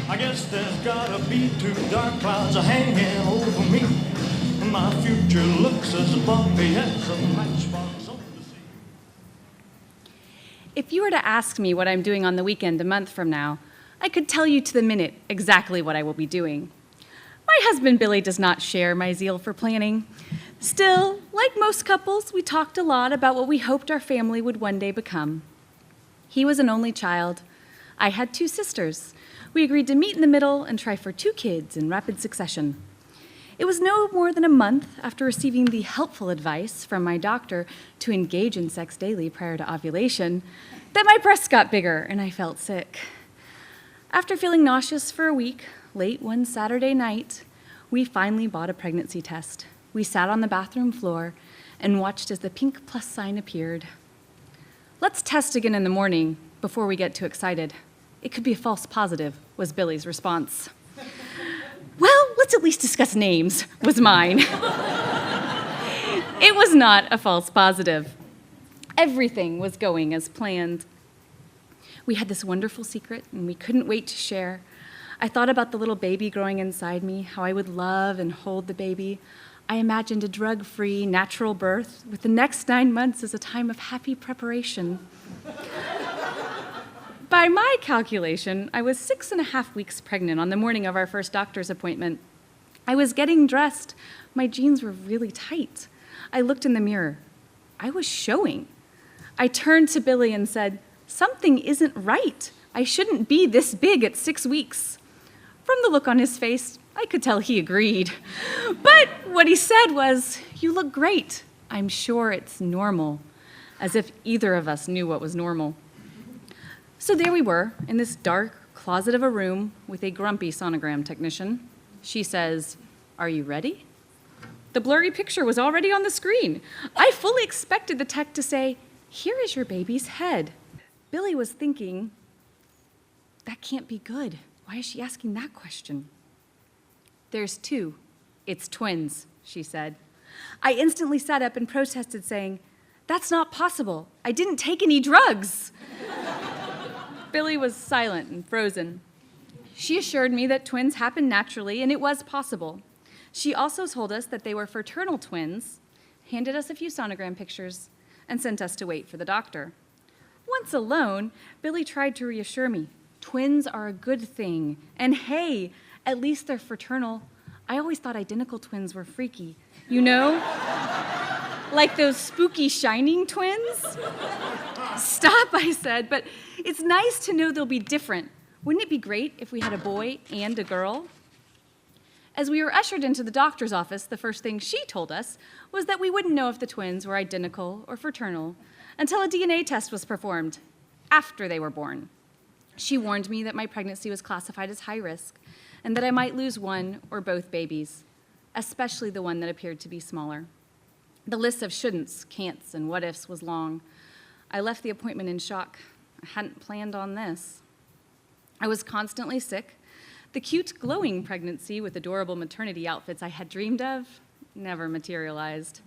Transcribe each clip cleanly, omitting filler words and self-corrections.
I guess there's gotta be two dark clouds hanging over me. My future looks as bumpy as a matchbox on the sea. If you were to ask me what I'm doing on the weekend a month from now, I could tell you to the minute exactly what I will be doing. My husband Billy does not share my zeal for planning. Still, like most couples, we talked a lot about what we hoped our family would one day become. He was an only child. I had 2 sisters. We agreed to meet in the middle and try for 2 kids in rapid succession. It was no more than a month after receiving the helpful advice from my doctor to engage in sex daily prior to ovulation that my breasts got bigger and I felt sick. After feeling nauseous for a week, late one Saturday night, we finally bought a pregnancy test. We sat on the bathroom floor and watched as the pink plus sign appeared. "Let's test again in the morning before we get too excited. It could be a false positive," was Billy's response. "Well, let's at least discuss names," was mine. It was not a false positive. Everything was going as planned. We had this wonderful secret, and we couldn't wait to share. I thought about the little baby growing inside me, how I would love and hold the baby. I imagined a drug-free, natural birth, with the next 9 months as a time of happy preparation. By my calculation, I was 6.5 weeks pregnant on the morning of our first doctor's appointment. I was getting dressed. My jeans were really tight. I looked in the mirror. I was showing. I turned to Billy and said, "Something isn't right. I shouldn't be this big at 6 weeks." From the look on his face, I could tell he agreed. But what he said was, "You look great. I'm sure it's normal," as if either of us knew what was normal. So there we were, in this dark closet of a room with a grumpy sonogram technician. She says, "Are you ready?" The blurry picture was already on the screen. I fully expected the tech to say, "Here is your baby's head." Billy was thinking, that can't be good. Why is she asking that question? "There's 2. It's twins," she said. I instantly sat up and protested, saying, "That's not possible. I didn't take any drugs." Billy was silent and frozen. She assured me that twins happen naturally, and it was possible. She also told us that they were fraternal twins, handed us a few sonogram pictures, and sent us to wait for the doctor. Once alone, Billy tried to reassure me. Twins are a good thing, and hey, at least they're fraternal. I always thought identical twins were freaky. You know? Like those spooky shining twins? "Stop," I said, "but it's nice to know they'll be different. Wouldn't it be great if we had a boy and a girl?" As we were ushered into the doctor's office, the first thing she told us was that we wouldn't know if the twins were identical or fraternal until a DNA test was performed after they were born. She warned me that my pregnancy was classified as high risk and that I might lose one or both babies, especially the one that appeared to be smaller. The list of shouldn'ts, can'ts, and what-ifs was long. I left the appointment in shock. I hadn't planned on this. I was constantly sick. The cute, glowing pregnancy with adorable maternity outfits I had dreamed of never materialized.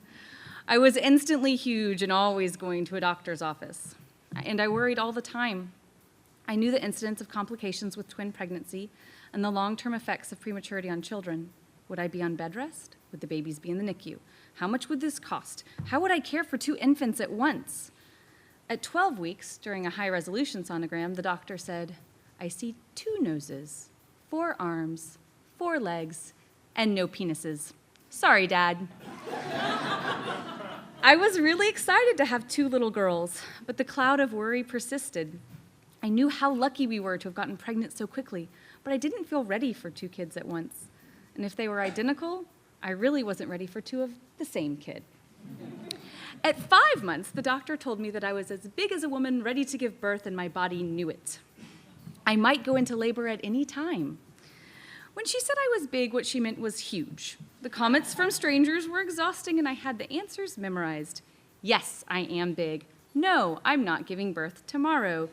I was instantly huge and always going to a doctor's office, and I worried all the time. I knew the incidence of complications with twin pregnancy and the long-term effects of prematurity on children. Would I be on bed rest? Would the babies be in the NICU? How much would this cost? How would I care for 2 infants at once? At 12 weeks, during a high-resolution sonogram, the doctor said, "I see 2 noses, 4 arms, 4 legs, and no penises. Sorry, Dad." I was really excited to have 2 little girls, but the cloud of worry persisted. I knew how lucky we were to have gotten pregnant so quickly, but I didn't feel ready for 2 kids at once. And if they were identical, I really wasn't ready for 2 of the same kid. At 5 months, the doctor told me that I was as big as a woman ready to give birth, and my body knew it. I might go into labor at any time. When she said I was big, what she meant was huge. The comments from strangers were exhausting, and I had the answers memorized. Yes, I am big. No, I'm not giving birth tomorrow.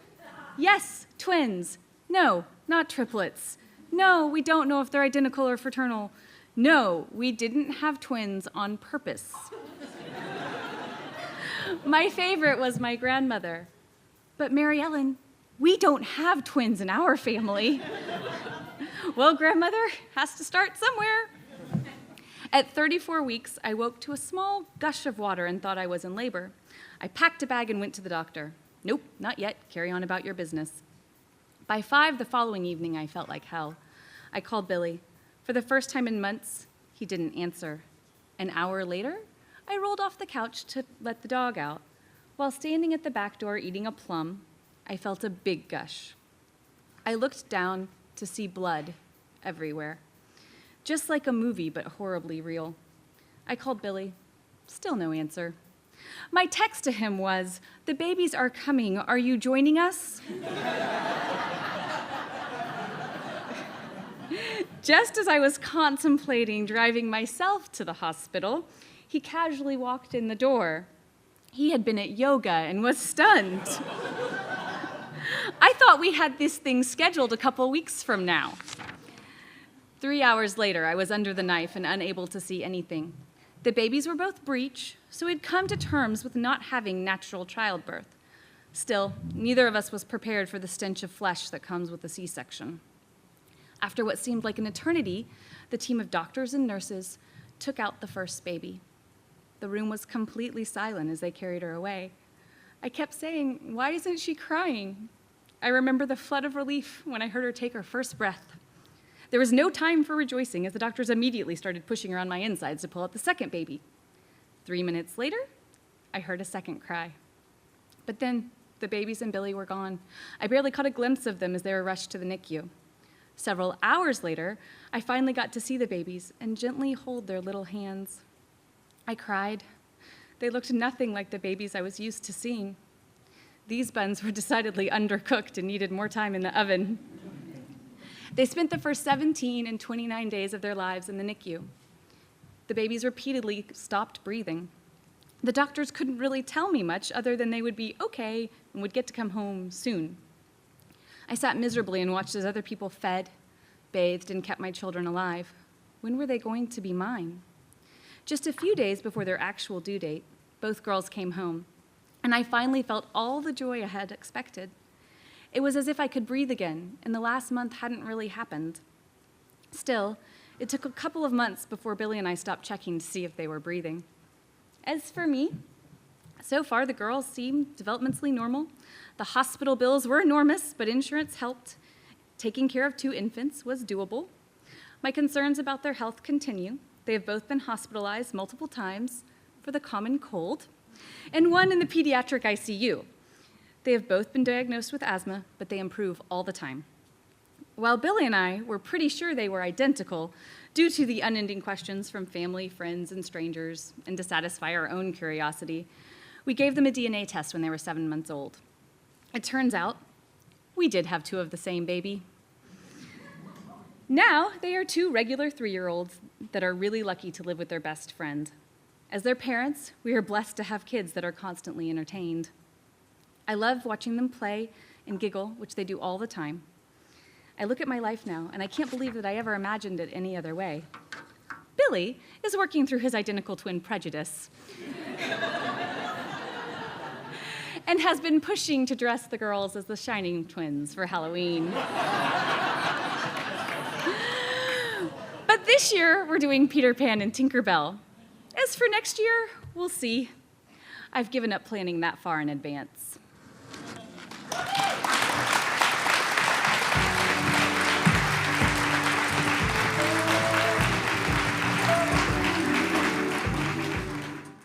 Yes, twins. No, not triplets. No, we don't know if they're identical or fraternal. No, we didn't have twins on purpose. My favorite was my grandmother. "But Mary Ellen, We don't have twins in our family. Well, grandmother has to start somewhere. At 34 weeks, I woke to a small gush of water and thought I was in labor. I packed a bag and went to the doctor. Nope, not yet. Carry on about your business. By 5 the following evening, I felt like hell. I called Billy. For the first time in months, he didn't answer. An hour later, I rolled off the couch to let the dog out. While standing at the back door eating a plum, I felt a big gush. I looked down to see blood everywhere. Just like a movie, but horribly real. I called Billy. Still no answer. My text to him was, "The babies are coming. Are you joining us?" Just as I was contemplating driving myself to the hospital, he casually walked in the door. He had been at yoga and was stunned. I thought we had this thing scheduled a couple weeks from now. 3 hours later, I was under the knife and unable to see anything. The babies were both breech, so we'd come to terms with not having natural childbirth. Still, neither of us was prepared for the stench of flesh that comes with a C-section. After what seemed like an eternity, the team of doctors and nurses took out the first baby. The room was completely silent as they carried her away. I kept saying, "Why isn't she crying?" I remember the flood of relief when I heard her take her first breath. There was no time for rejoicing as the doctors immediately started pushing her on my insides to pull out the second baby. 3 minutes later, I heard a second cry. But then the babies and Billy were gone. I barely caught a glimpse of them as they were rushed to the NICU. Several hours later, I finally got to see the babies and gently hold their little hands. I cried. They looked nothing like the babies I was used to seeing. These buns were decidedly undercooked and needed more time in the oven. They spent the first 17 and 29 days of their lives in the NICU. The babies repeatedly stopped breathing. The doctors couldn't really tell me much other than they would be okay and would get to come home soon. I sat miserably and watched as other people fed, bathed, and kept my children alive. When were they going to be mine? Just a few days before their actual due date, both girls came home, and I finally felt all the joy I had expected. It was as if I could breathe again, and the last month hadn't really happened. Still, it took a couple of months before Billy and I stopped checking to see if they were breathing. As for me, so far the girls seemed developmentally normal. The hospital bills were enormous, but insurance helped. Taking care of 2 infants was doable. My concerns about their health continue. They have both been hospitalized multiple times for the common cold, and one in the pediatric ICU. They have both been diagnosed with asthma, but they improve all the time. While Billy and I were pretty sure they were identical due to the unending questions from family, friends, and strangers, and to satisfy our own curiosity, we gave them a DNA test when they were 7 months old. It turns out we did have 2 of the same baby. Now they are 2 regular 3-year-olds that are really lucky to live with their best friend. As their parents, we are blessed to have kids that are constantly entertained. I love watching them play and giggle, which they do all the time. I look at my life now, and I can't believe that I ever imagined it any other way. Billy is working through his identical twin prejudice and has been pushing to dress the girls as the Shining Twins for Halloween. But this year, we're doing Peter Pan and Tinkerbell. As for next year, we'll see. I've given up planning that far in advance.